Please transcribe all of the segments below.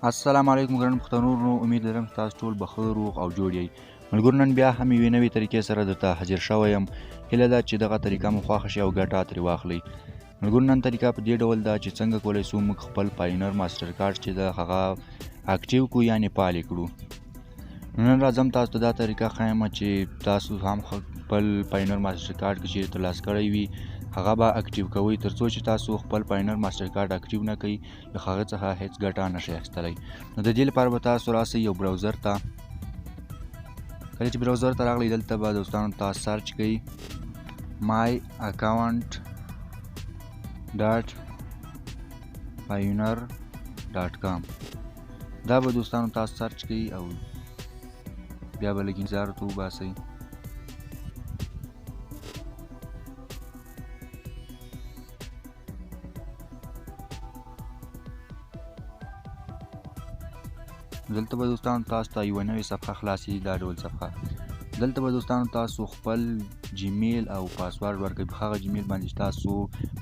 السلام علیکم ګرانو پښتنو. امید لرم چې تاسو ټول بخیر روغ او جوړ یئ. ملګرو، نن بیا هم یوې نوې طریقې سره درته حاضر شوی یم. هیله ده چې دغه طریقه مو خوښه شي او ګټه ترې واخلئ. ملګرو، نن طریقه په دې ډول ده چې څنګه کولی شو موږ خپل پاینر ماسټر کارډ چې ده هغه اکټیو کړو، یعنې فعال یې کړو. نن راځم تاسو ته دا طریقه ښیم چې تاسو هم خپل پاینر ماسټر کارډ که چیرې ترلاسه کړی وي هغه به اکټیو کوئ، تر څو چې تاسو خپل پاینر ماسټر کارډ اکټیو نه کړئ له هغه څخه هیڅ ګټه نشئ اخیستلی. نو د دې لپاره به تاسو راسئ یو براوزر ته. کله چې براوزر ته راغلی دلته به دوستانو تاسو سرچ کړئ my account .pioneer.com. دا به دوستانو تاسو سرچ کړئ او بیا به لږ انتظار ورته وباسئ. دلته به دوستانو تاسو ته یوه نوې صفحه خلاصي، دا ډول صفحه. دلته به دوستانو تاسو خپل جیمیل او پاسورډ ورکړئ. په هغه جیمیل باندې تاسو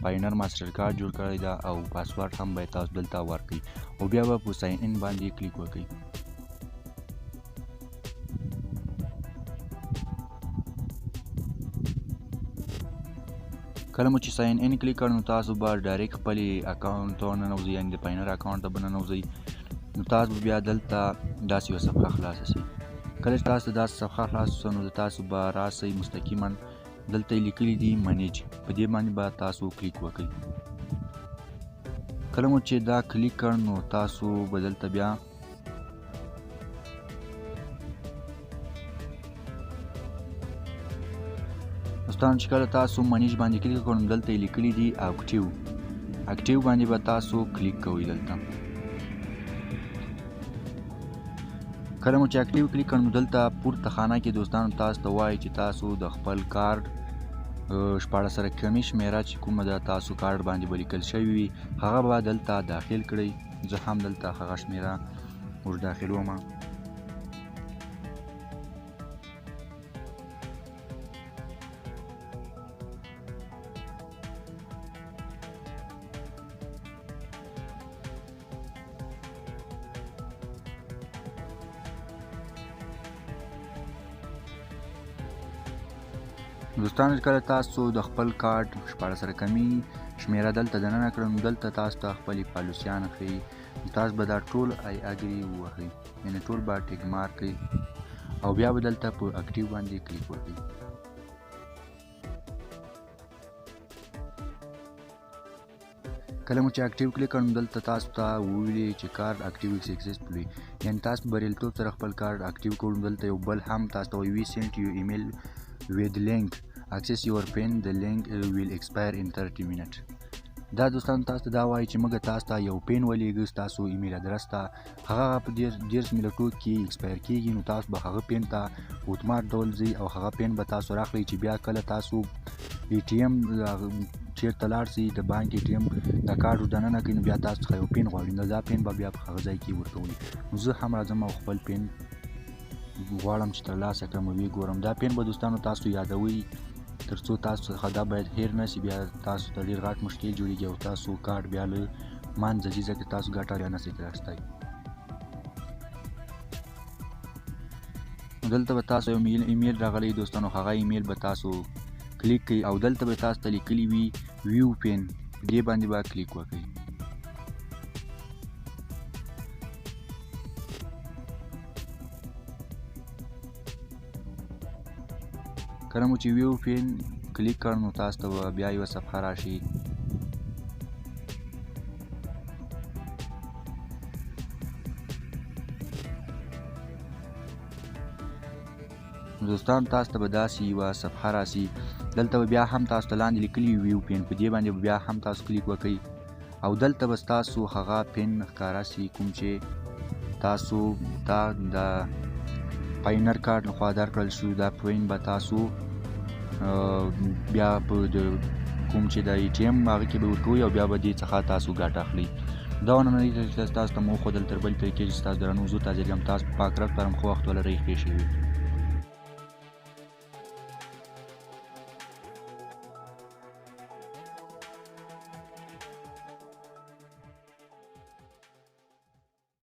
پاینر ماسټر کارډ جوړ کړی ده او پاسورډ هم باید تاسو دلته ورکړئ او بیا به په ساین ان باندې کلیک وکړئ. کله مو چې ساین ان کلیک کړ نو تاسو به ډایرکټ خپلې اکاونټ ته ورننوځئ، یعنې د پاینر اکاونټ ته به ننوځئ. نو تاسو بیا دلته داسې یوه صفحه خلاصه شي. کله چې تاسو داسې صفحه خلاصه شوه نو تاسو به راسئ مستقیما دلته یې لیکلي دي منیج، په دې باندې به تاسو کلیک وکړئ. کله مو چې دا کلیک کړ نو تاسو به دلته بیا دوستانو چې کله تاسو منیج باندې کلیک وکړئ نو دلته یې لیکلي دي اکټیو باندې به تاسو کلیک کوئ. دلته کله مو چې اکټیو کلیک کړئ نو دلته پورته خانه کې دوستانو تاسو ته وایي چې تاسو د خپل کارډ 14 رقمي شمیره چې کومه ده تاسو کارډ باندې به لیکل شوي وي هغه به دلته داخل کړئ. زه هم دلته هغه شمیره ور داخلومه. دوستانو کله تاسو د خپل کارډ 14 رقمي شمیره دلته دننه کړئ نو دلته تاسو ته خپلې پالیسیان ښیي. تاسو به دا ټول ای اګري ووهئ، یعنې ټول به ټیک مارک کړئ او بیا به دلته په اکټیو باندې کلیک وکړئ. کله مو چې اکټیو کلیک کړئ نو دلته تاسو ته وویلي چې کارډ اکټیو سکسسفولي، یعنې تاسو بریالیتوب سره خپل کارډ اکټیو کړو. دلته یو بل هم تاسو ته وایي وي سینټ یو ایمیل with link access your pin, the link will expire in 30 minutes. دا دوستانو تاسو ته دا وایي چې موږ تاسو ته یو پین ولیږو ستاسو ایمیل ادرس ته، هغه په 10 منټو کې ایکسپایر کیږي. نو تاسو به هغه پین ته اتومات ډول ځئ او هغه پین به تاسو راخلئ چې بیا کله تاسو ای ټي ایم چیرته لاړ شئ د بانک ای ټي ایم د کارډ ور دننه کړئ نو بیا تاسو څخه یو پین غواړي، نو دا پین به بیا په هغه ځای کې ورکوئ. نو زه هم راځم او خپل پین غواړم چې ترلاسه کړم او ویې ګورم. دا پین به دوستانو تاسو یادوئ تر څو تاسو څخه دا باید هیر نه شي، بیا تاسو ته ډېر غټ مشکل جوړېږي او تاسو کارډ بیا له منځه ځي، ځکه تاسو ګټه بیا نه شئ ترې اخیستی. دلته به تاسو یو ایمیل راغلی دوستانو، هغه ایمیل به تاسو کلیک کړئ او دلته به تاسو ته لیکلي وي ویو پین، په دې باندې به کلیک وکړئ. کله مو چې ویو پین کلیک کړ نو تاسو ته بیا یوه صفحه راشي. دوستان تاسو ته به داسې یوه صفحه راشي. دلته به بیا هم تاسو ته لاندې لیکلي ویو پین، په دې باندې بیا هم تاسو کلیک وکړئ او دلته به ستاسو هغه پین ښکاره شي کوم چې تاسو دا د پاینر کارډ لخوا درکړل شو. دا پین به تاسو بیا په کوم چې د ای ټي ایم هغه کې به ورکوئ او بیا به دې څخه تاسو ګټه اخلئ. دا نننۍ طریقه تاسو ته مو وښودل. تر بلې طریقې چې ستاسو درنو زه تاجر یم. تاسو په پاک رب سپارم. ښه وخت ولرئ. ښې شوي.